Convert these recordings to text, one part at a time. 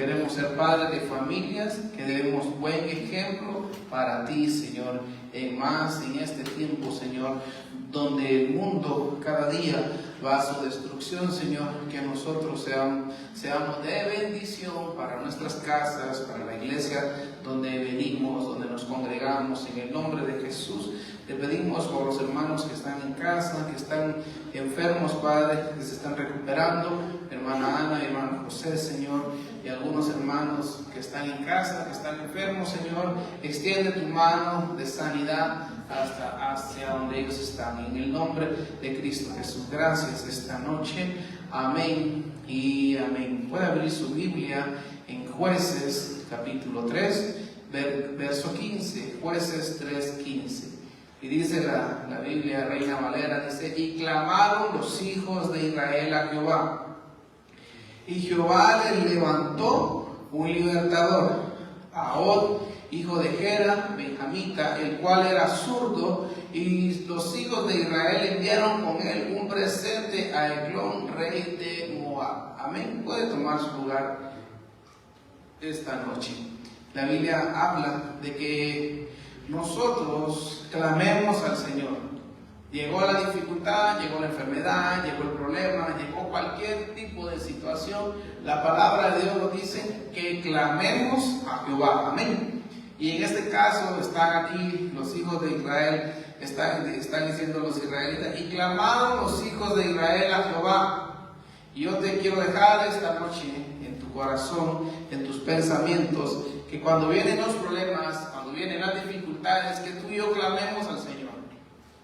Queremos ser padres de familias, que demos buen ejemplo para ti, Señor, más en este tiempo, Señor, donde el mundo cada día va a su destrucción, Señor, que nosotros seamos de bendición para nuestras casas, para la iglesia donde venimos, donde nos congregamos. En el nombre de Jesús te pedimos por los hermanos que están en casa, que están enfermos, Padre, que se están recuperando, hermana Ana y hermano José, Señor, y algunos hermanos que están en casa, que están enfermos, Señor, extiende tu mano de sanidad hacia donde ellos están. En el nombre de Cristo Jesús, gracias esta noche. Amén y amén. Puede abrir su Biblia en Jueces, capítulo 3, verso 15. Jueces 3, 15. Y dice la Biblia Reina Valera, dice: y clamaron los hijos de Israel a Jehová, y Jehová les levantó un libertador, a Og, hijo de Gera, benjamita, el cual era zurdo, y los hijos de Israel enviaron con él un presente a Eglón, rey de Moab. Amén. Puede tomar su lugar esta noche. La Biblia habla de que nosotros clamemos al Señor. Llegó la dificultad, llegó la enfermedad, llegó el problema, llegó cualquier tipo de situación. La palabra de Dios nos dice que clamemos a Jehová. Amén. Y en este caso están aquí los hijos de Israel, están diciendo los israelitas: y clamaron los hijos de Israel a Jehová. Y yo te quiero dejar esta noche en tu corazón, en tus pensamientos, que cuando vienen los problemas, cuando vienen las dificultades, que tú y yo clamemos al Señor.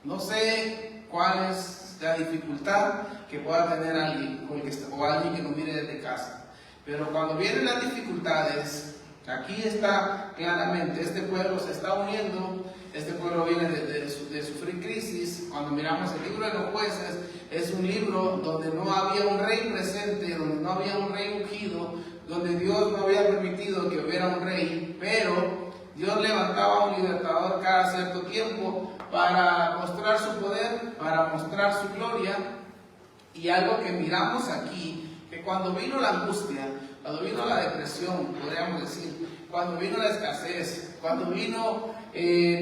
No sé cuál es la dificultad que pueda tener alguien o alguien que nos mire desde casa, pero cuando vienen las dificultades, aquí está claramente, este pueblo se está uniendo, este pueblo viene de sufrir crisis. Cuando miramos el libro de los Jueces, es un libro donde no había un rey presente, donde no había un rey ungido, donde Dios no había permitido que hubiera un rey, pero Dios levantaba un libertador cada cierto tiempo para mostrar su poder, para mostrar su gloria. Y algo que miramos aquí, que cuando vino la angustia, cuando vino la depresión, podríamos decir, cuando vino la escasez, cuando vino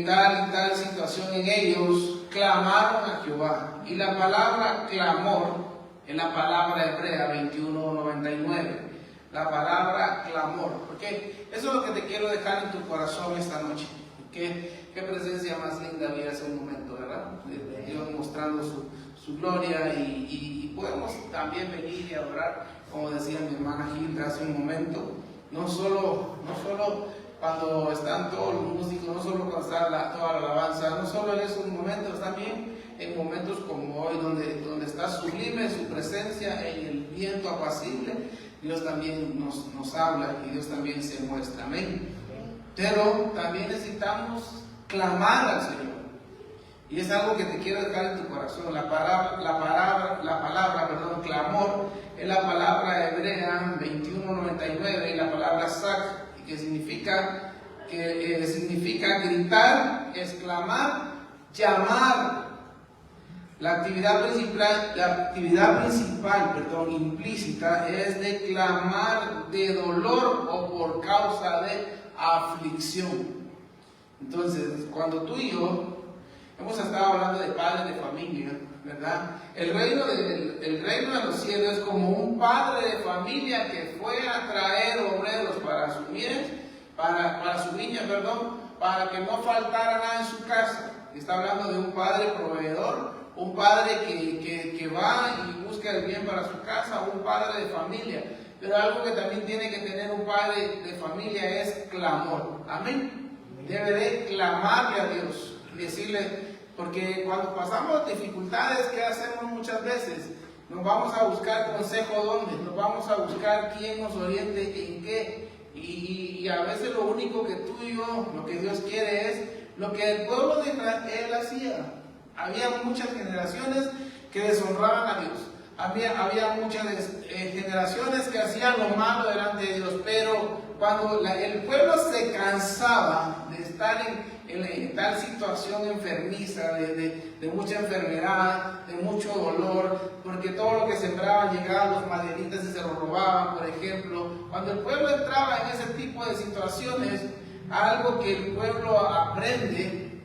tal y tal situación en ellos, clamaron a Jehová. Y la palabra clamor es la palabra hebrea 21:99. La palabra clamor, porque eso es lo que te quiero dejar en tu corazón esta noche. Qué presencia más linda había hace un momento, ¿verdad? De Dios mostrando su gloria, y podemos también venir y adorar, como decía mi hermana Gilda hace un momento, no solo cuando están todos los músicos, no solo cuando está toda la alabanza, no solo en esos momentos, también en momentos como hoy, donde está sublime su presencia en el viento apacible. Dios también nos habla y Dios también se muestra. Amén. Pero también necesitamos clamar al Señor. Y es algo que te quiero dejar en tu corazón. La palabra, clamor, es la palabra hebrea 21:99, y la palabra sak, que significa gritar, exclamar, llamar. La actividad principal, implícita, es de clamar de dolor o por causa de aflicción. Entonces, cuando tú y yo hemos estado hablando de padres de familia, ¿verdad? El reino de los cielos es como un padre de familia que fue a traer obreros para su viña, para que no faltara nada en su casa. Está hablando de un padre proveedor, un padre que va y busca el bien para su casa, un padre de familia. Pero algo que también tiene que tener un padre de familia es clamor. Amén. Debe de clamarle a Dios y decirle, porque cuando pasamos dificultades, ¿qué hacemos muchas veces? Nos vamos a buscar consejo dónde, nos vamos a buscar quién nos oriente en qué. Y a veces lo único que tú y yo, lo que Dios quiere es lo que el pueblo de Israel hacía. Había muchas generaciones que deshonraban a Dios. Había muchas generaciones que hacían lo malo delante de Dios, pero cuando el pueblo se cansaba de estar en tal situación enfermiza, de mucha enfermedad, de mucho dolor, porque todo lo que sembraban llegaba a los madianitas y se lo robaban, por ejemplo. Cuando el pueblo entraba tipo de situaciones, algo que el pueblo aprende,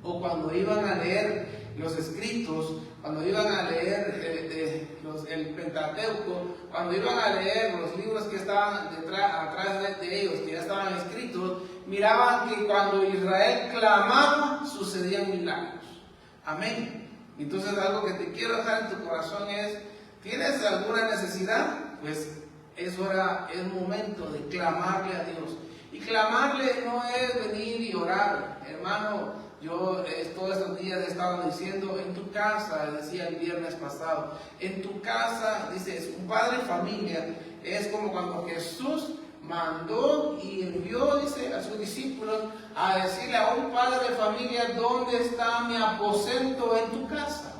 o cuando iban a leer los escritos, cuando iban a leer el Pentateuco, cuando iban a leer los libros que estaban atrás de ellos, que ya estaban escritos, miraban que cuando Israel clamaba, sucedían milagros. Amén. Entonces, algo que te quiero dejar en tu corazón es: ¿tienes alguna necesidad? Pues es momento de clamarle a Dios. Y clamarle no es venir y orar, hermano. Yo todos estos días he estado diciendo, en tu casa, decía el viernes pasado, en tu casa, dice, un padre de familia es como cuando Jesús mandó y envió, dice, a sus discípulos a decirle a un padre de familia: ¿dónde está mi aposento en tu casa?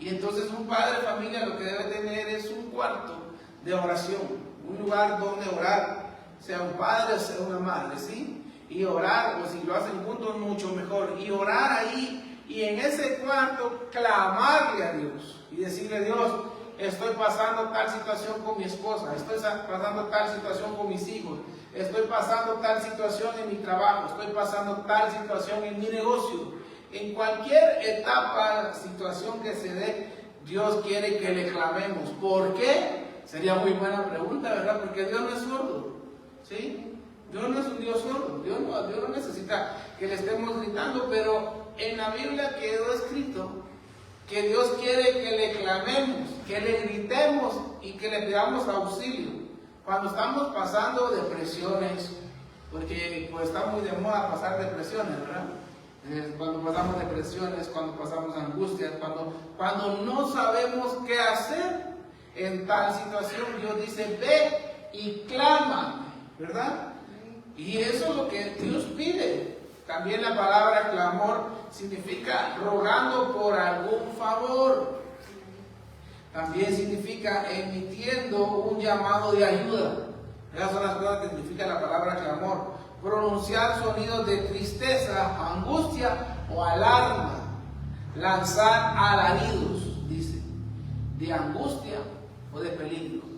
Y entonces un padre de familia lo que debe tener es un cuarto de oración, un lugar donde orar, sea un padre o sea una madre, ¿sí? Y orar, o si lo hacen juntos, mucho mejor. Y orar ahí, y en ese cuarto clamarle a Dios y decirle: Dios, estoy pasando tal situación con mi esposa, estoy pasando tal situación con mis hijos, estoy pasando tal situación en mi trabajo, estoy pasando tal situación en mi negocio. En cualquier etapa, situación que se dé, Dios quiere que le clamemos. ¿Por qué? Sería muy buena pregunta, ¿verdad? Porque Dios no es sordo, ¿sí? Dios no es un Dios sordo. Dios no necesita que le estemos gritando, pero en la Biblia quedó escrito que Dios quiere que le clamemos, que le gritemos y que le pidamos auxilio. Cuando estamos pasando depresiones, porque pues está muy de moda pasar depresiones, ¿verdad? Cuando pasamos depresiones, cuando pasamos angustias, cuando no sabemos qué hacer en tal situación, Dios dice: ve y clama, ¿verdad? Y eso es lo que Dios pide. También la palabra clamor significa rogando por algún favor. También significa emitiendo un llamado de ayuda. Esas son las cosas que significa la palabra clamor. Pronunciar sonidos de tristeza, angustia o alarma. Lanzar alaridos, dice, de angustia o de peligro.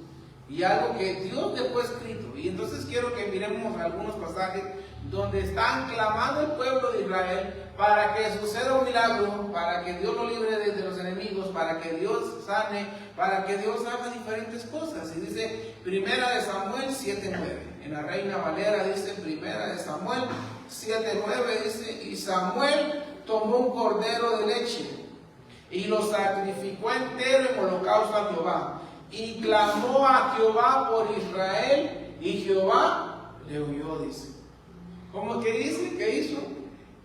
Y algo que Dios dejó escrito. Y entonces quiero que miremos algunos pasajes donde están clamando el pueblo de Israel para que suceda un milagro, para que Dios lo libre de los enemigos, para que Dios sane, para que Dios haga diferentes cosas. Y dice 1 Samuel 7:9. En la Reina Valera dice 1 Samuel 7:9, dice: y Samuel tomó un cordero de leche y lo sacrificó entero en holocausto a Jehová. Y clamó a Jehová por Israel, y Jehová le oyó, dice. ¿Cómo que dice? ¿Qué hizo?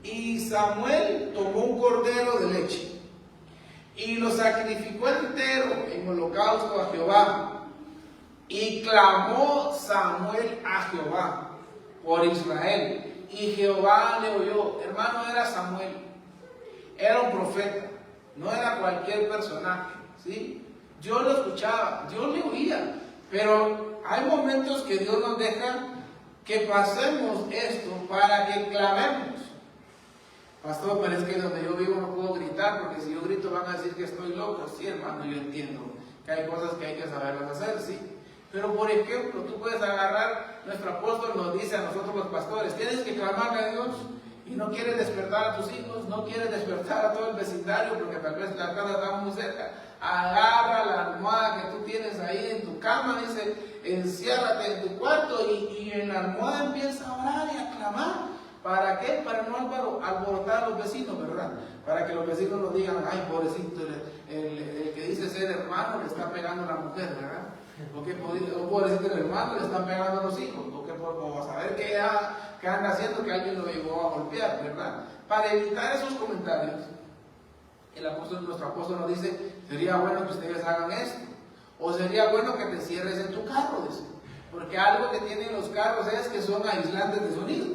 Y Samuel tomó un cordero de leche y lo sacrificó entero en holocausto a Jehová. Y clamó Samuel a Jehová por Israel, y Jehová le oyó. Hermano, era Samuel, era un profeta, no era cualquier personaje, ¿sí? Dios lo escuchaba, Dios le oía, pero hay momentos que Dios nos deja que pasemos esto para que clamemos. Pastor, pero es que donde yo vivo no puedo gritar, porque si yo grito van a decir que estoy loco. Sí, hermano, yo entiendo que hay cosas que hay que saberlas hacer, sí. Pero por ejemplo, tú puedes agarrar, nuestro apóstol nos dice a nosotros los pastores: tienes que clamarle a Dios. Y no quieres despertar a tus hijos, no quieres despertar a todo el vecindario, porque tal vez la casa está muy cerca. Agarra la almohada que tú tienes ahí en tu cama, dice, enciérrate en tu cuarto y en la almohada empieza a orar y a clamar. ¿Para qué? Para no alborotar a los vecinos, ¿verdad? Para que los vecinos no digan: ay, pobrecito, el que dice ser hermano le está pegando a la mujer, ¿verdad? O pobrecito el hermano le están pegando a los hijos, o saber qué anda haciendo, que alguien lo llevó a golpear, ¿verdad? Para evitar esos comentarios, nuestro apóstol nos dice: sería bueno que ustedes hagan esto, o sería bueno que te cierres en tu carro, dice, porque algo que tienen los carros es que son aislantes de sonido,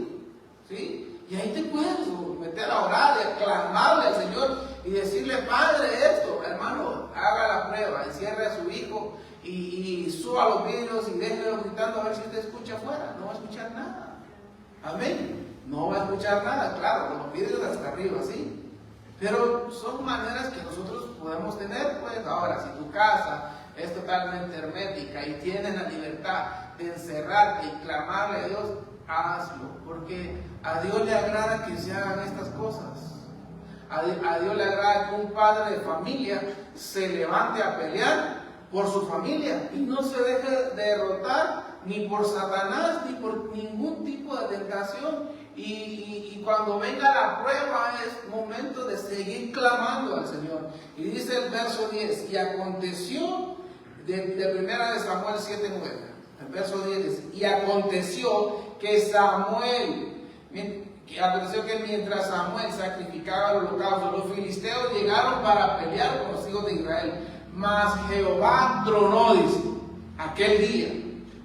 ¿sí? Y ahí te puedes meter a orar y a clamarle al Señor y decirle: Padre, esto, hermano, haga la prueba, encierre a su hijo y suba los vidrios y déjelo gritando a ver si te escucha afuera. No va a escuchar nada. Amén. No va a escuchar nada, claro, con los vidrios hasta arriba, ¿sí? Pero son maneras que nosotros podemos tener, pues. Ahora, si tu casa es totalmente hermética y tienes la libertad encerrarte y clamarle a Dios, hazlo, porque a Dios le agrada que se hagan estas cosas. A Dios le agrada que un padre de familia se levante a pelear por su familia y no se deje derrotar ni por Satanás ni por ningún tipo de tentación. Y cuando venga la prueba es momento de seguir clamando al Señor. Y dice el verso 10, y aconteció, de primera de Samuel 7:9, el verso 10 dice, y aconteció que mientras Samuel sacrificaba el holocausto, los filisteos llegaron para pelear con los hijos de Israel. Mas Jehová tronó, dice, aquel día,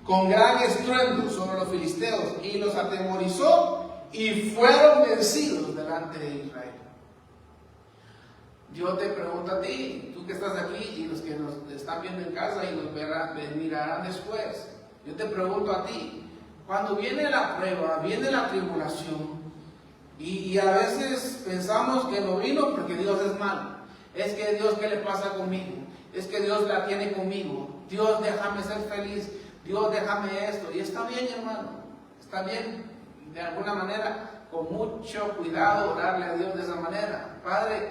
con gran estruendo sobre los filisteos, y los atemorizó, y fueron vencidos delante de Israel. Yo te pregunto a ti, tú que estás aquí, y los que nos están viendo en casa y nos mirarán después, yo te pregunto a ti, cuando viene la prueba, viene la tribulación, y a veces pensamos que no vino porque Dios es malo. Es que Dios, ¿qué le pasa conmigo? Es que Dios la tiene conmigo. Dios, déjame ser feliz. Dios, déjame esto. Y está bien, hermano. Está bien. De alguna manera, con mucho cuidado, orarle a Dios de esa manera. Padre,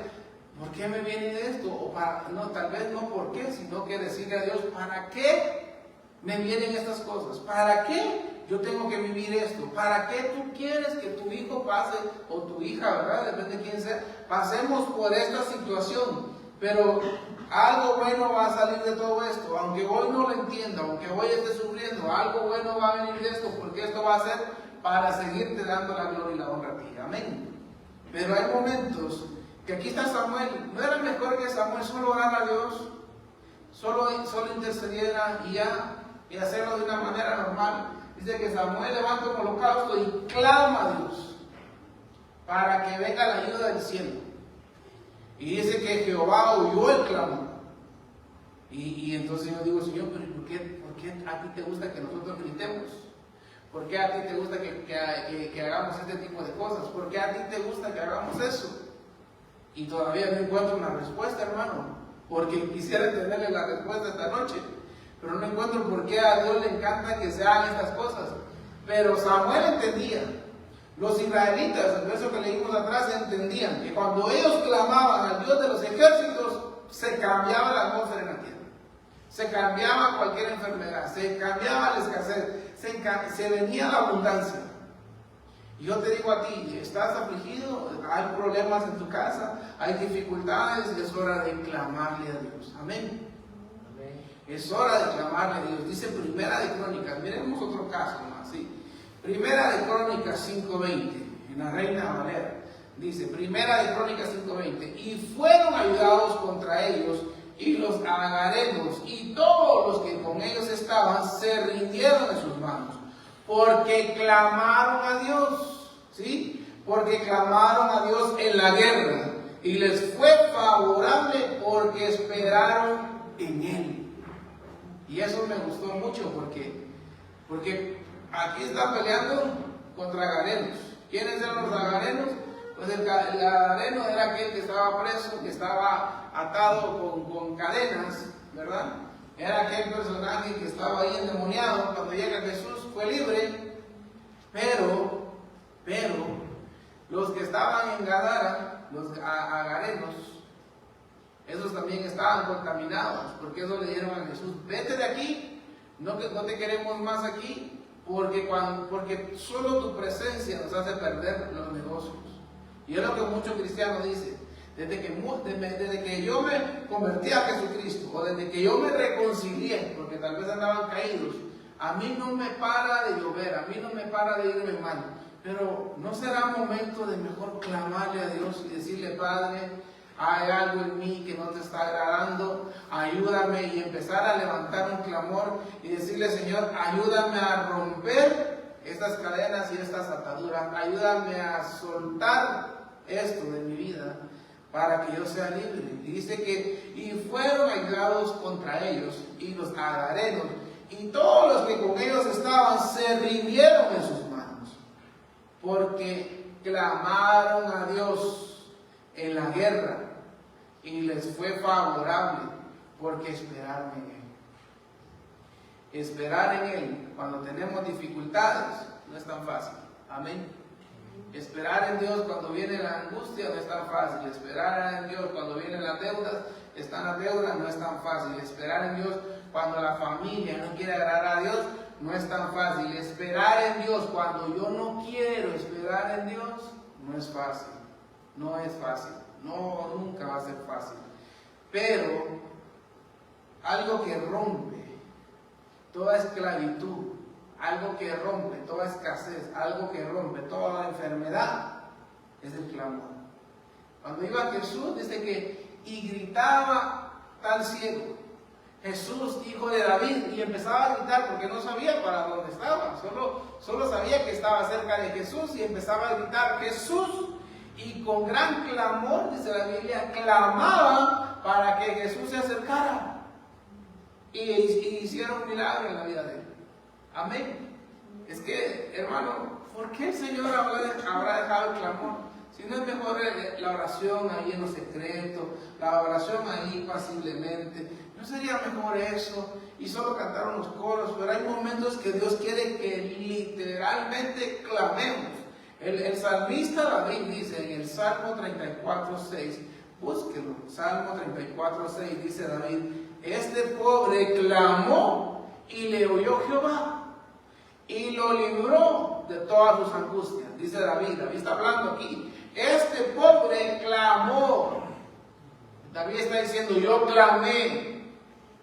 ¿por qué me viene esto? O no, tal vez no por qué, sino que decirle a Dios, ¿para qué me vienen estas cosas? ¿Para qué yo tengo que vivir esto? ¿Para qué tú quieres que tu hijo pase, o tu hija, verdad? Depende de quién sea, pasemos por esta situación. Pero algo bueno va a salir de todo esto. Aunque hoy no lo entienda, aunque hoy esté sufriendo, algo bueno va a venir de esto, porque esto va a ser para seguirte dando la gloria y la honra a ti. Amén. Pero hay momentos que aquí está Samuel. ¿No era mejor que Samuel solo orara a Dios? Solo intercediera y ya, y hacerlo de una manera normal. Dice que Samuel levanta un holocausto y clama a Dios para que venga la ayuda del cielo. Y dice que Jehová oyó el clamor. Y entonces yo digo, Señor, pero ¿por qué a ti te gusta que nosotros gritemos? ¿Por qué a ti te gusta que hagamos este tipo de cosas? ¿Por qué a ti te gusta que hagamos eso? Y todavía no encuentro una respuesta, hermano, porque quisiera tenerle la respuesta esta noche, pero no encuentro por qué a Dios le encanta que se hagan estas cosas. Pero Samuel entendía, los israelitas, el verso que leímos atrás, entendían que cuando ellos clamaban al Dios de los ejércitos, se cambiaba la atmósfera en la tierra, se cambiaba cualquier enfermedad, se cambiaba la escasez, se venía la abundancia. Y yo te digo a ti, ¿estás afligido? ¿Hay problemas en tu casa? ¿Hay dificultades? Es hora de clamarle a Dios. Amén. Es hora de clamarle a Dios. Dice Primera de Crónicas, miremos otro caso más, ¿sí? Primera de Crónicas 5:20, en la Reina Valera, dice, Primera de Crónicas 5:20, y fueron ayudados contra ellos, y los agarenos, y todos los que con ellos estaban, se rindieron en sus manos, porque clamaron a Dios, ¿sí? Porque clamaron a Dios en la guerra, y les fue favorable porque esperaron en Él. Y eso me gustó mucho porque aquí está peleando contra agarenos. ¿Quiénes eran los agarenos? Pues el agareno era aquel que estaba preso, que estaba atado con cadenas, ¿verdad? Era aquel personaje que estaba ahí endemoniado. Cuando llega Jesús fue libre, pero los que estaban en Gadara, los agarenos, esos también estaban contaminados, porque eso le dijeron a Jesús, vete de aquí, no te queremos más aquí, porque solo tu presencia nos hace perder los negocios. Y es lo que muchos cristianos dicen, desde que yo me convertí a Jesucristo, o desde que yo me reconcilié, porque tal vez andaban caídos, a mí no me para de llover, a mí no me para de irme mal, pero ¿no será momento de mejor clamarle a Dios y decirle, Padre, hay algo en mí que no te está agradando, ayúdame, y empezar a levantar un clamor y decirle, Señor, ayúdame a romper estas cadenas y estas ataduras, ayúdame a soltar esto de mi vida para que yo sea libre? Y dice que, y fueron ayudados contra ellos, y los agarenos, y todos los que con ellos estaban, se rindieron en sus manos, porque clamaron a Dios en la guerra, y les fue favorable, porque esperaron en Él. Esperar en Él cuando tenemos dificultades no es tan fácil. Amén. Esperar en Dios cuando viene la angustia no es tan fácil. Esperar en Dios cuando vienen las deudas, están las deudas, no es tan fácil. Esperar en Dios cuando la familia no quiere agradar a Dios, no es tan fácil. Esperar en Dios cuando yo no quiero esperar en Dios, no es fácil. No es fácil. No, nunca va a ser fácil. Pero algo que rompe toda esclavitud, algo que rompe toda escasez, algo que rompe toda enfermedad, es el clamor. Cuando iba Jesús, dice que, y gritaba tal ciego, Jesús, hijo de David, y empezaba a gritar porque no sabía para dónde estaba, solo sabía que estaba cerca de Jesús y empezaba a gritar, Jesús, y con gran clamor, dice la Biblia, clamaba para que Jesús se acercara. Y hicieron un milagro en la vida de él. Amén. Es que, hermano, ¿por qué el Señor habrá dejado el clamor? Si no es mejor la oración ahí en lo secreto, la oración ahí pasiblemente. ¿No sería mejor eso? Y solo cantar unos coros. Pero hay momentos que Dios quiere que literalmente clamemos. El salmista David dice en el Salmo 34:6, búsquelo, Salmo 34:6, dice David, este pobre clamó y le oyó Jehová y lo libró de todas sus angustias. Dice David está hablando aquí, este pobre clamó. David está diciendo, yo clamé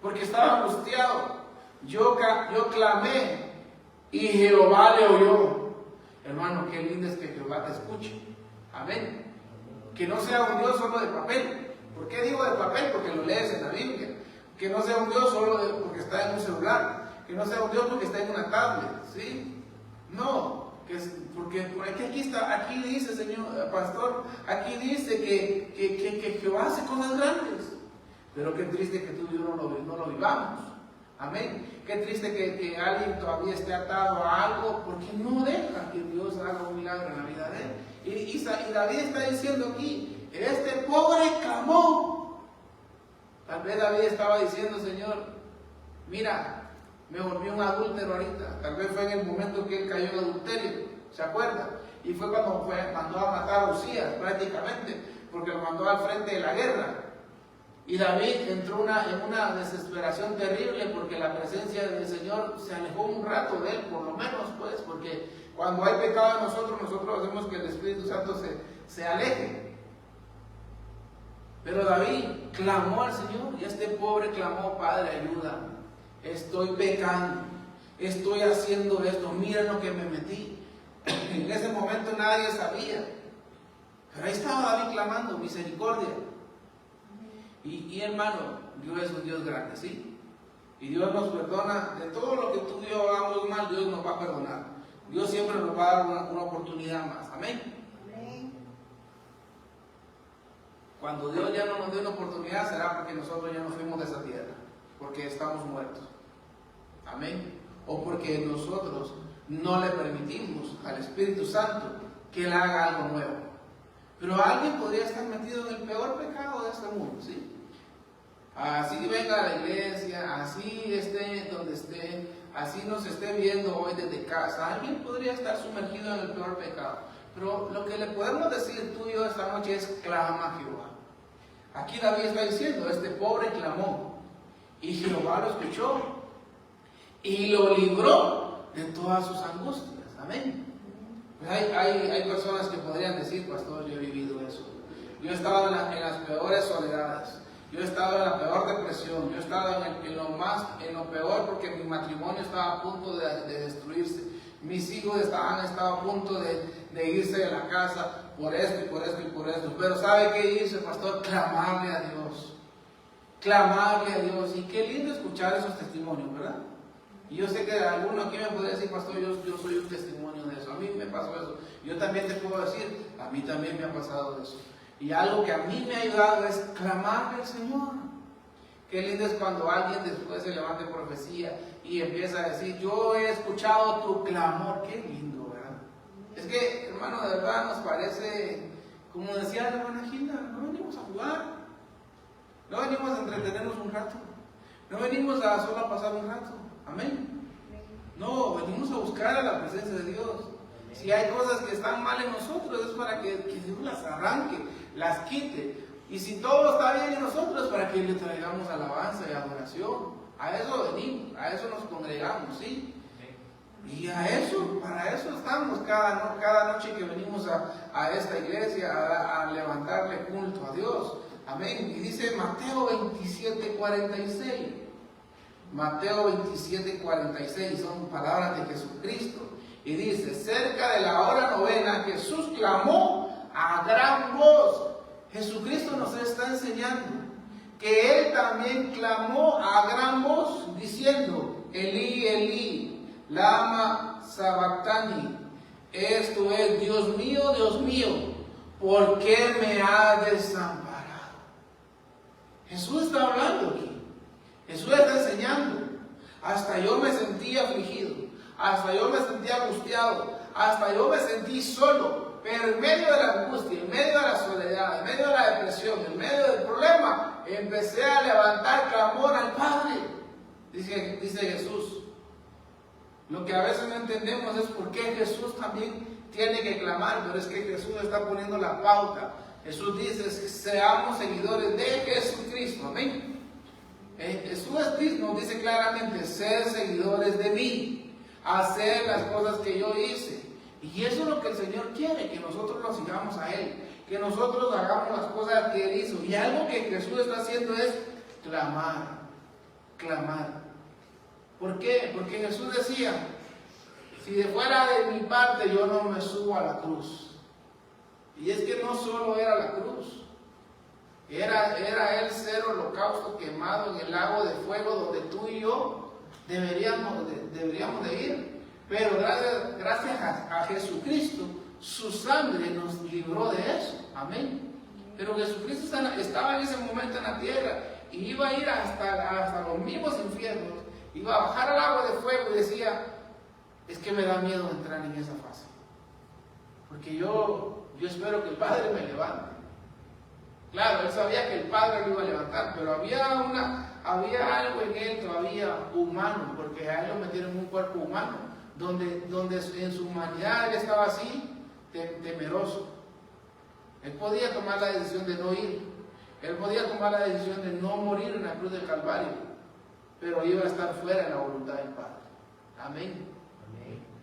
porque estaba angustiado, yo clamé y Jehová le oyó. Hermano, qué lindo es que Jehová te escuche. Amén. Que no sea un Dios solo de papel. ¿Por qué digo de papel? Porque lo lees en la Biblia. Que no sea un Dios solo porque está en un celular. Que no sea un Dios porque está en una tablet. ¿Sí? No. Porque aquí dice, señor pastor, aquí dice que Jehová hace cosas grandes. Pero qué triste que tú y yo no lo vivamos. Amén. Qué triste que alguien todavía esté atado a algo porque no deja que Dios haga un milagro en la vida de él. Y David está diciendo aquí, este pobre clamó. Tal vez David estaba diciendo, Señor, mira, me volví un adúltero ahorita. Tal vez fue en el momento que él cayó en adulterio, ¿se acuerda? Y fue cuando mandó a matar a Usías prácticamente, porque lo mandó al frente de la guerra. Y David entró en una desesperación terrible porque la presencia del Señor se alejó un rato de él, por lo menos pues, porque cuando hay pecado en nosotros hacemos que el Espíritu Santo se aleje. Pero David clamó al Señor y este pobre clamó, Padre, ayúdame, estoy pecando, estoy haciendo esto, mira lo que me metí. En ese momento nadie sabía, pero ahí estaba David clamando, misericordia. Y hermano, Dios es un Dios grande, ¿sí? Y Dios nos perdona de todo lo que tú y yo hagamos mal, Dios nos va a perdonar. Dios siempre nos va a dar una oportunidad más. Amén. Amén. Cuando Dios ya no nos dé una oportunidad, será porque nosotros ya nos fuimos de esa tierra, porque estamos muertos. Amén. O porque nosotros no le permitimos al Espíritu Santo que Él haga algo nuevo. Pero alguien podría estar metido en el peor pecado de este mundo, ¿sí? Así venga a la iglesia, así esté donde esté, así nos esté viendo hoy desde casa. Alguien podría estar sumergido en el peor pecado. Pero lo que le podemos decir tú y yo esta noche es, clama a Jehová. Aquí David está diciendo, este pobre clamó, y Jehová lo escuchó, y lo libró de todas sus angustias. Amén. Pues hay personas que podrían decir, pastor, yo he vivido eso. Yo he estado en las peores soledades. Yo he estado en la peor depresión. Yo he estado en lo peor porque mi matrimonio estaba a punto de destruirse. Mis hijos han estado a punto de irse de la casa por esto y por esto y por esto. Pero ¿sabe qué hice, pastor? Clamarle a Dios. Clamarle a Dios. Y qué lindo escuchar esos testimonios, ¿verdad? Y yo sé que alguno aquí me podría decir, pastor, yo soy un testimonio de eso. A mí me pasó eso. Yo también te puedo decir, a mí también me ha pasado eso. Y algo que a mí me ha ayudado es clamarle al Señor. Qué lindo es cuando alguien después se levanta en profecía y empieza a decir, yo he escuchado tu clamor. Qué lindo, ¿verdad? Es que, hermano, de verdad nos parece, como decía la hermana Gilda, no venimos a jugar. No venimos a entretenernos un rato. No venimos a solo a pasar un rato. Amén. No, venimos a buscar a la presencia de Dios. Si hay cosas que están mal en nosotros, es para que Dios las arranque, las quite. Y si todo está bien en nosotros, es para que le traigamos alabanza y adoración. A eso venimos, a eso nos congregamos, ¿sí? Y a eso, para eso estamos cada noche que venimos a esta iglesia a levantarle culto a Dios. Amén. Y dice Mateo 27:46. Mateo 27:46 son palabras de Jesucristo. Y dice, cerca de la hora novena, Jesús clamó a gran voz. Jesucristo nos está enseñando que Él también clamó a gran voz, diciendo, Elí, Elí, lama sabactani. Esto es, Dios mío, ¿por qué me ha desamparado? Jesús está hablando aquí. Jesús está enseñando. Hasta yo me sentí afligido. Hasta yo me sentí angustiado. Hasta yo me sentí solo. Pero en medio de la angustia, en medio de la soledad, en medio de la depresión, en medio del problema, empecé a levantar clamor al Padre. Dice Jesús. Lo que a veces no entendemos es por qué Jesús también tiene que clamar. Pero es que Jesús está poniendo la pauta. Jesús dice, seamos seguidores de Jesucristo. Amén. Jesús nos dice claramente, ser seguidores de mí, hacer las cosas que yo hice. Y eso es lo que el Señor quiere, que nosotros lo sigamos a Él, que nosotros hagamos las cosas que Él hizo. Y algo que Jesús está haciendo es clamar. ¿Por qué? Porque Jesús decía, si de fuera de mi parte yo no me subo a la cruz. Y es que no solo era la cruz. Era el ser holocausto quemado en el lago de fuego donde tú y yo deberíamos de ir. Pero gracias a Jesucristo, su sangre nos libró de eso. Amén. Pero Jesucristo estaba en ese momento en la tierra y iba a ir hasta los mismos infiernos. Iba a bajar al agua de fuego y decía, es que me da miedo entrar en esa fase. Porque yo espero que el Padre me levante. Claro, él sabía que el Padre lo iba a levantar, pero había algo en él todavía humano, porque a él lo metieron en un cuerpo humano, donde en su humanidad él estaba así, temeroso. Él podía tomar la decisión de no ir, él podía tomar la decisión de no morir en la cruz del Calvario, pero iba a estar fuera de la voluntad del Padre. Amén.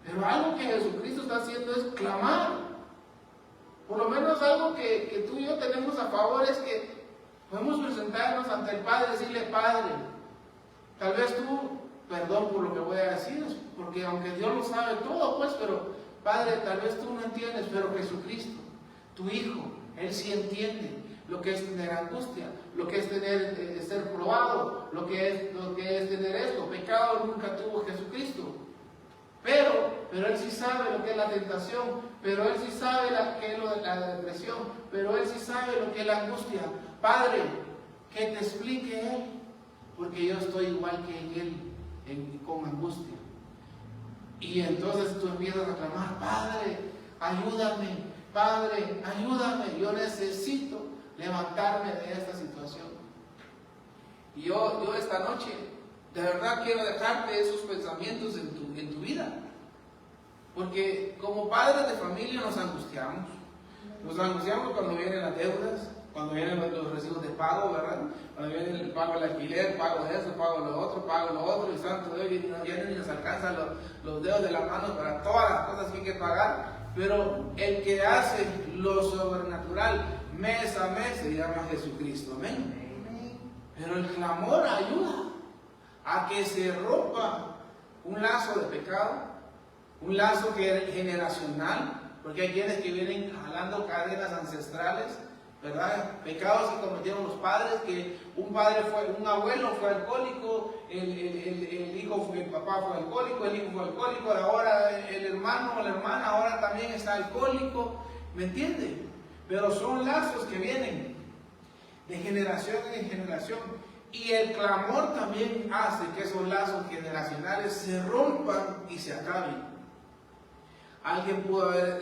Pero algo que Jesucristo está haciendo es clamar. Por lo menos algo que tú y yo tenemos a favor es que podemos presentarnos ante el Padre y decirle, Padre, tal vez tú, perdón por lo que voy a decir, porque aunque Dios lo sabe todo, pues, pero Padre, tal vez tú no entiendes, pero Jesucristo, tu Hijo, Él sí entiende lo que es tener angustia, lo que es ser probado, lo que es tener esto. Pecado nunca tuvo Jesucristo. Pero Él sí sabe lo que es la tentación, pero Él sí sabe qué es lo de la depresión, pero Él sí sabe lo que es la angustia. Padre, que te explique Él, porque yo estoy igual que en Él, con angustia. Y entonces tú empiezas a clamar, Padre, ayúdame, yo necesito levantarme de esta situación. Y yo esta noche, de verdad quiero dejarte esos pensamientos en tu vida. Porque como padres de familia nos angustiamos. Nos angustiamos cuando vienen las deudas, cuando vienen los recibos de pago, ¿verdad? Cuando viene el pago del alquiler, pago de eso, pago lo otro, y santo Dios, y nos vienen y nos alcanzan los dedos de la mano para todas las cosas que hay que pagar. Pero el que hace lo sobrenatural mes a mes se llama Jesucristo. Amén. Pero el clamor ayuda a que se rompa un lazo de pecado, un lazo que es generacional, porque hay quienes que vienen jalando cadenas ancestrales, ¿verdad? Pecados que cometieron los padres, que un abuelo fue alcohólico, el papá fue alcohólico, el hijo fue alcohólico, ahora el hermano o la hermana ahora también está alcohólico, ¿me entiende? Pero son lazos que vienen de generación en generación. Y el clamor también hace que esos lazos generacionales se rompan y se acaben. Alguien pudo haber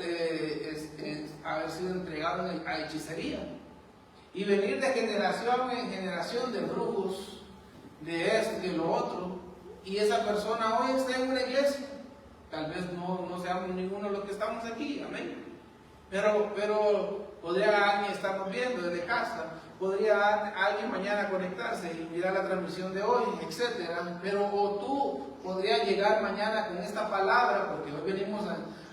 sido entregado a hechicería y venir de generación en generación de brujos, de esto y de lo otro, y esa persona hoy está en una iglesia. Tal vez no seamos ninguno de los que estamos aquí, amén. Pero podría alguien estarnos viendo desde casa, podría alguien mañana conectarse y mirar la transmisión de hoy, etcétera. Pero o tú podrías llegar mañana con esta palabra, porque hoy venimos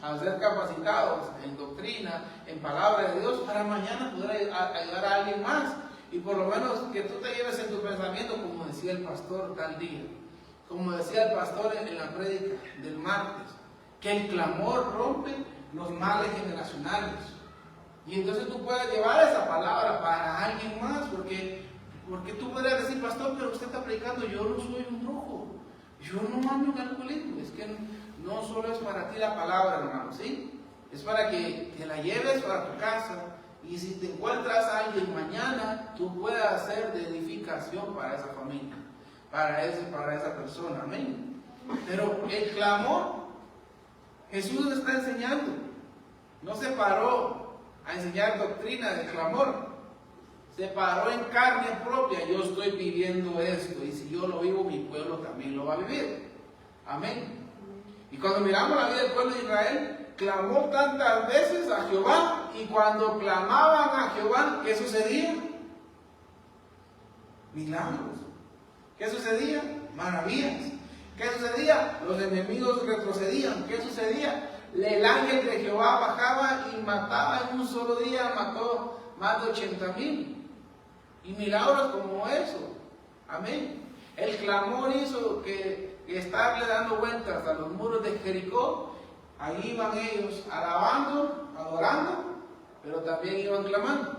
a ser capacitados en doctrina, en palabra de Dios, para mañana poder ayudar a alguien más. Y por lo menos que tú te lleves en tu pensamiento, como decía el pastor tal día, como decía el pastor en la prédica del martes, que el clamor rompe los males generacionales. Y entonces tú puedes llevar esa palabra para alguien más, porque tú podrías decir, pastor, pero usted está predicando, yo no soy un brujo, yo no ando en alcoholismo. Es que no solo es para ti la palabra, hermano, ¿sí? Es para que te la lleves para tu casa, y si te encuentras a alguien mañana, tú puedas ser de edificación para esa familia, para esa persona, amén. Pero el clamor, Jesús nos está enseñando. No se paró a enseñar doctrina del clamor, se paró en carne propia. Yo estoy viviendo esto, y si yo lo vivo, mi pueblo también lo va a vivir, amén. Y cuando miramos la vida del pueblo de Israel, clamó tantas veces a Jehová, y cuando clamaban a Jehová, ¿qué sucedía? Milagros. ¿Qué sucedía? Maravillas. ¿Qué sucedía? Los enemigos retrocedían. ¿Qué sucedía? El ángel de Jehová bajaba y mataba en un solo día, mató más de 80,000. Y milagros como eso. Amén. El clamor hizo que estarle dando vueltas a los muros de Jericó. Ahí iban ellos alabando, adorando, pero también iban clamando.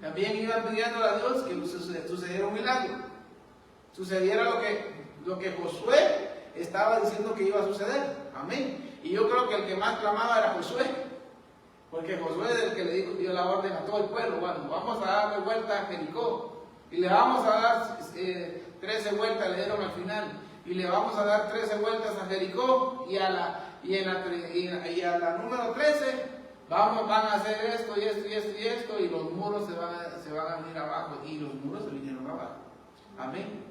También iban pidiendo a Dios que sucediera un milagro. Sucediera lo que Josué estaba diciendo que iba a suceder. Amén. Y yo creo que el que más clamaba era Josué. Porque Josué es el que dio la orden a todo el pueblo. Bueno, vamos a darle vuelta a Jericó. Y le vamos a dar 13 vueltas, le dieron al final. Y le vamos a dar 13 vueltas a Jericó. Y a la número 13 van a hacer esto y esto y esto y esto, y los muros se van a venir abajo, y los muros se vinieron abajo. Amén.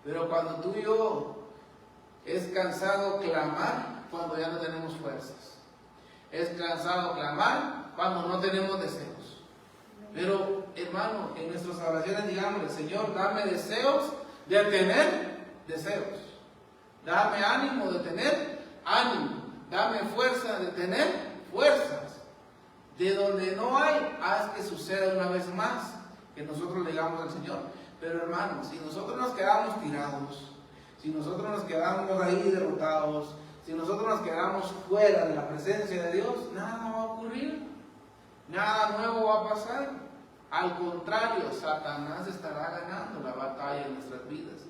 Pero cuando tú y yo es cansado clamar cuando ya no tenemos fuerzas, es cansado clamar cuando no tenemos deseos. Pero hermano, en nuestras oraciones digámosle, Señor, dame deseos de tener deseos, dame ánimo de tener ánimo, dame fuerza de tener fuerzas. De donde no hay, haz que suceda una vez más, que nosotros le digamos al Señor. Pero hermano, si nosotros nos quedamos tirados, si nosotros nos quedamos ahí derrotados, si nosotros nos quedamos fuera de la presencia de Dios, nada va a ocurrir, nada nuevo va a pasar. Al contrario, Satanás estará ganando la batalla en nuestras vidas.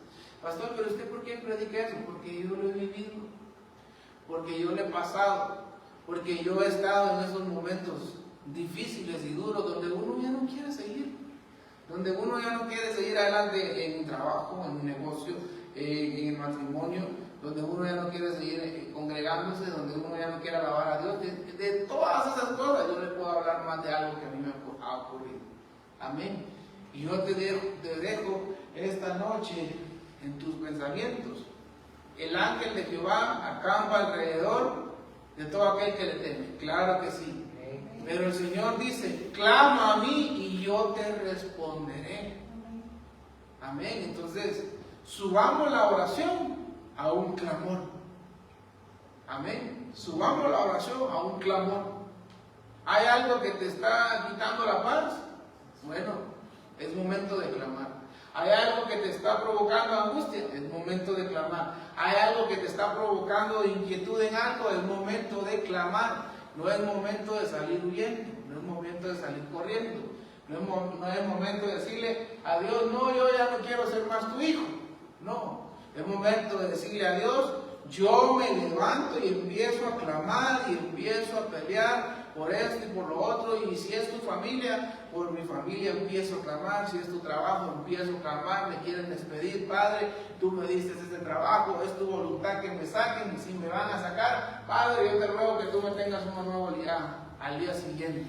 Pastor, pero usted ¿por qué predica eso? Porque yo lo he vivido, porque yo lo he pasado, porque yo he estado en esos momentos difíciles y duros donde uno ya no quiere seguir, donde uno ya no quiere seguir adelante en un trabajo, en un negocio, en el matrimonio, donde uno ya no quiere seguir congregándose, donde uno ya no quiere alabar a Dios. De todas esas cosas yo le puedo hablar más de algo que a mí me ha ocurrido. Amén. Y yo te dejo esta noche en tus pensamientos. El ángel de Jehová acampa alrededor de todo aquel que le teme. Claro que sí. Pero el Señor dice, clama a mí y yo te responderé. Amén. Entonces, subamos la oración a un clamor. Amén. Subamos la oración a un clamor. ¿Hay algo que te está quitando la paz? Bueno, es momento de clamar. ¿Hay algo que te está provocando angustia? Es momento de clamar. ¿Hay algo que te está provocando inquietud en algo? Es momento de clamar. No es momento de salir huyendo, no es momento de salir corriendo, no es momento de decirle a Dios, no, yo ya no quiero ser más tu hijo. No, es momento de decirle a Dios, yo me levanto y empiezo a clamar y empiezo a pelear por esto y por lo otro, y si es tu familia, por mi familia empiezo a clamar, si es tu trabajo empiezo a clamar, me quieren despedir, Padre, tú me diste este trabajo, es tu voluntad que me saquen, y si me van a sacar, Padre, yo te ruego que tú me tengas uno nuevo al día siguiente.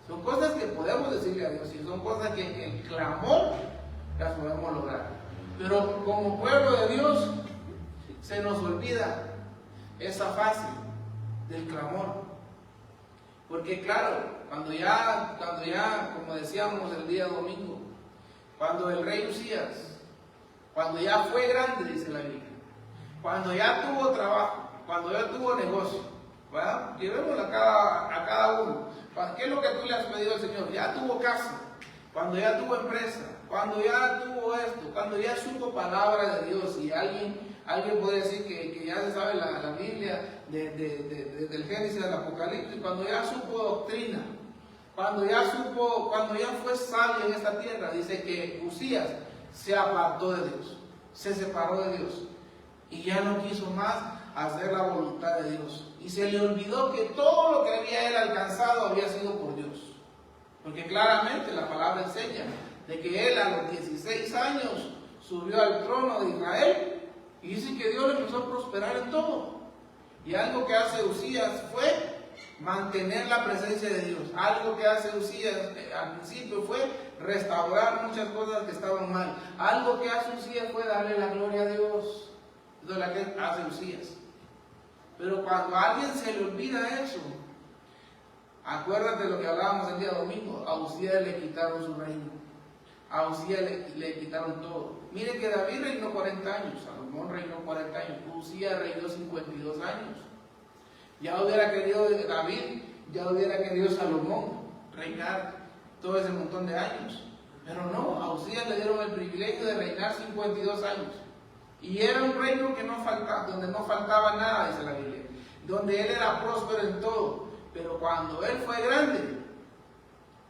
Son cosas que podemos decirle a Dios, y son cosas que en el clamor las podemos lograr. Pero como pueblo de Dios, se nos olvida esa fase del clamor. Porque claro, cuando ya, como decíamos el día domingo, cuando el rey Usías, cuando ya fue grande, dice la Biblia, cuando ya tuvo trabajo, cuando ya tuvo negocio, ¿verdad? Llevémoslo a cada uno. ¿Qué es lo que tú le has pedido al Señor? Ya tuvo casa, cuando ya tuvo empresa, cuando ya tuvo esto, cuando ya supo palabra de Dios. Y alguien puede decir que ya se sabe la Biblia desde el Génesis al Apocalipsis, cuando ya supo doctrina, cuando ya fue sabio en esta tierra. Dice que Usías se apartó de Dios, se separó de Dios y ya no quiso más hacer la voluntad de Dios. Y se le olvidó que todo lo que había él alcanzado había sido por Dios. Porque claramente la palabra enseña de que él a los 16 años subió al trono de Israel y dice que Dios le empezó a prosperar en todo. Y algo que hace Usías fue mantener la presencia de Dios. Algo que hace Usías al principio fue restaurar muchas cosas que estaban mal. Algo que hace Usías fue darle la gloria a Dios. Eso es lo que hace Usías. Pero cuando a alguien se le olvida eso, acuérdate de lo que hablábamos el día domingo, a Usías le quitaron su reino. A Usías le quitaron todo. Mire que David reinó 40 años, Salomón reinó 40 años, Usías reinó 52 años. Ya hubiera querido David, ya hubiera querido Salomón reinar todo ese montón de años. Pero no, a Usías le dieron el privilegio de reinar 52 años. Y era un reino que donde no faltaba nada, dice la Biblia. Donde él era próspero en todo. Pero cuando él fue grande,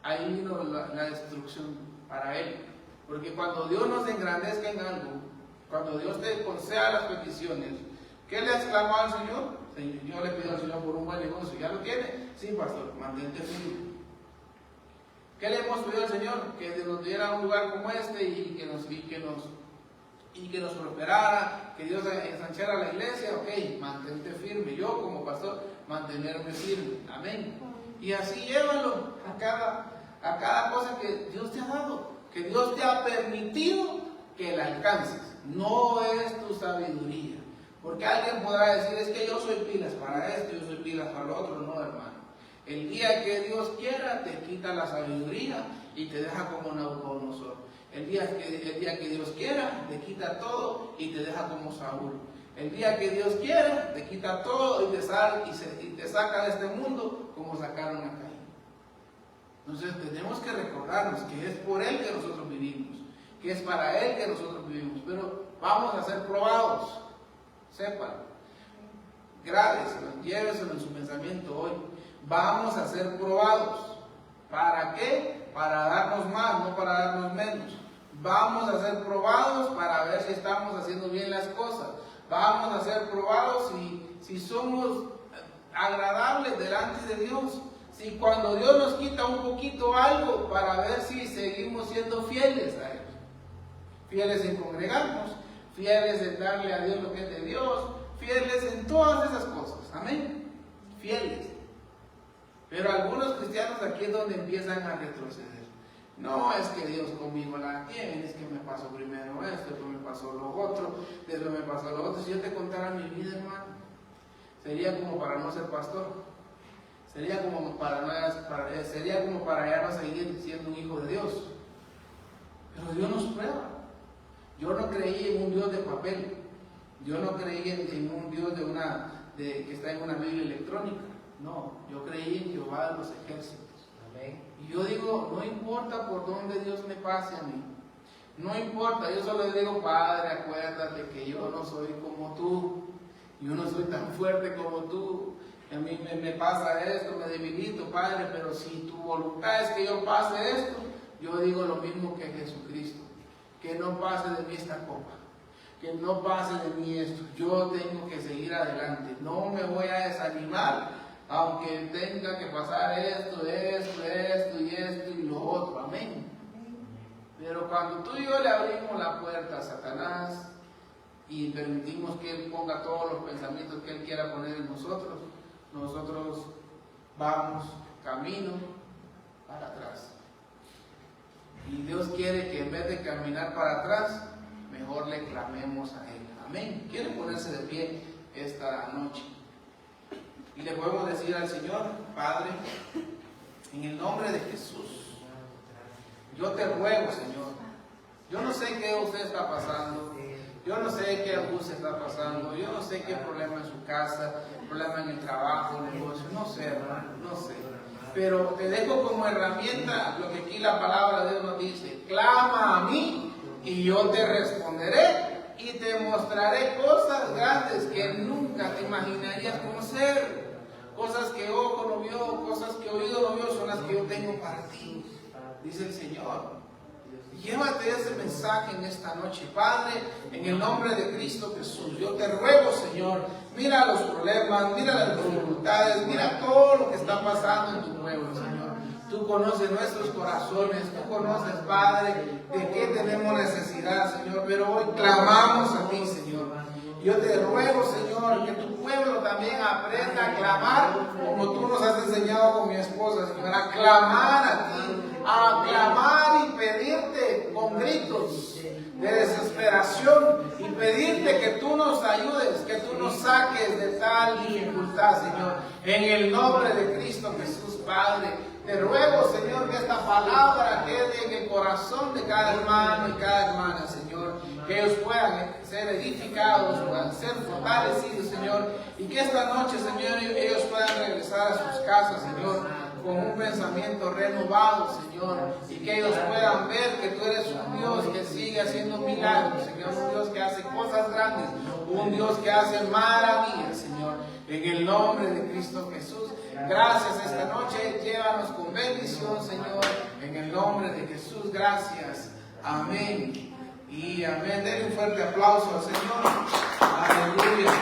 ahí vino la destrucción para él. Porque cuando Dios nos engrandezca en algo, cuando Dios te conceda las peticiones, ¿qué le has clamado al Señor? Yo le pido al Señor por un buen negocio. ¿Ya lo tiene? Sí, pastor, mantente firme. ¿Qué le hemos pedido al Señor? Que nos diera un lugar como este y que nos prosperara, que Dios ensanchara la iglesia. Ok, mantente firme. Yo como pastor, mantenerme firme. Amén. Y así llévalo a cada cosa que Dios te ha dado, que Dios te ha permitido que la alcances. No es tu sabiduría. Porque alguien podrá decir, es que yo soy pilas para esto, yo soy pilas para lo otro. No, hermano. El día que Dios quiera, te quita la sabiduría y te deja como Nabucodonosor. El día que Dios quiera, te quita todo y te deja como Saúl. El día que Dios quiera, te quita todo y te saca de este mundo como sacaron a Caín. Entonces tenemos que recordarnos que es por Él que nosotros vivimos, que es para Él que nosotros vivimos. Pero vamos a ser probados. Sépanlo. Grábeselo, lléveselo en su pensamiento hoy. Vamos a ser probados. ¿Para qué? Para darnos más, no para darnos menos. Vamos a ser probados para ver si estamos haciendo bien las cosas. Vamos a ser probados si somos agradables delante de Dios. Si cuando Dios nos quita un poquito algo, para ver si seguimos siendo fieles a Él. Fieles en congregarnos, fieles en darle a Dios lo que es de Dios, fieles en todas esas cosas. Amén. Fieles. Pero algunos cristianos aquí es donde empiezan a retroceder. No, es que Dios conmigo la tiene, es que me pasó primero esto, después me pasó lo otro, después me pasó lo otro. Si yo te contara mi vida, hermano, sería como para no ser pastor. Sería como para ya no seguir siendo un hijo de Dios. Pero Dios nos prueba. Yo no creí en un Dios de papel. Yo no creí en un Dios que está en una Biblia electrónica. No, yo creí en Jehová de los ejércitos. Amén. Y yo digo, no importa por dónde Dios me pase a mí. No importa, yo solo le digo, Padre, acuérdate que yo no soy como tú. Yo no soy tan fuerte como tú. A mí me pasa esto, me debilito, Padre, pero si tu voluntad es que yo pase esto, yo digo lo mismo que Jesucristo. Que no pase de mí esta copa. Que no pase de mí esto. Yo tengo que seguir adelante. No me voy a desanimar. Aunque tenga que pasar esto y lo otro. Amén. Pero cuando tú y yo le abrimos la puerta a Satanás y permitimos que Él ponga todos los pensamientos que Él quiera poner en nosotros vamos camino para atrás. Y Dios quiere que en vez de caminar para atrás, mejor le clamemos a Él. Amén. ¿Quieren ponerse de pie esta noche? Y le podemos decir al Señor: Padre, en el nombre de Jesús, yo te ruego, Señor. Yo no sé qué usted está pasando. Yo no sé qué angustia está pasando. Yo no sé qué problema en su casa, problema en el trabajo, negocio. No sé, hermano, no sé. Pero te dejo como herramienta lo que aquí la palabra de Dios nos dice: clama a mí y yo te responderé y te mostraré cosas grandes que nunca te imaginarías conocer. Cosas que ojo no vio, cosas que oído no vio, son las que yo tengo para ti, dice el Señor. Llévate ese mensaje en esta noche, Padre, en el nombre de Cristo Jesús. Yo te ruego, Señor, mira los problemas, mira las dificultades, mira todo lo que está pasando en tu pueblo, Señor. Tú conoces nuestros corazones, tú conoces, Padre, de qué tenemos necesidad, Señor, pero hoy clamamos a ti, Señor. Yo te ruego, Señor, que tu pueblo también aprenda a clamar como tú nos has enseñado con mi esposa, Señor, a clamar a ti, a clamar y pedirte con gritos de desesperación y pedirte que tú nos ayudes, que tú nos saques de tal dificultad, Señor, en el nombre de Cristo Jesús, Padre. Te ruego, Señor, que esta palabra quede en el corazón de cada hermano y cada hermana, Señor. Que ellos puedan ser edificados, puedan ser fortalecidos, Señor. Y que esta noche, Señor, ellos puedan regresar a sus casas, Señor, con un pensamiento renovado, Señor. Y que ellos puedan ver que tú eres un Dios que sigue haciendo milagros, Señor. Un Dios que hace cosas grandes. Un Dios que hace maravillas, Señor. En el nombre de Cristo Jesús. Gracias esta noche, llévanos con bendición, Señor, en el nombre de Jesús, gracias, amén y amén. Denle un fuerte aplauso al Señor, aleluya.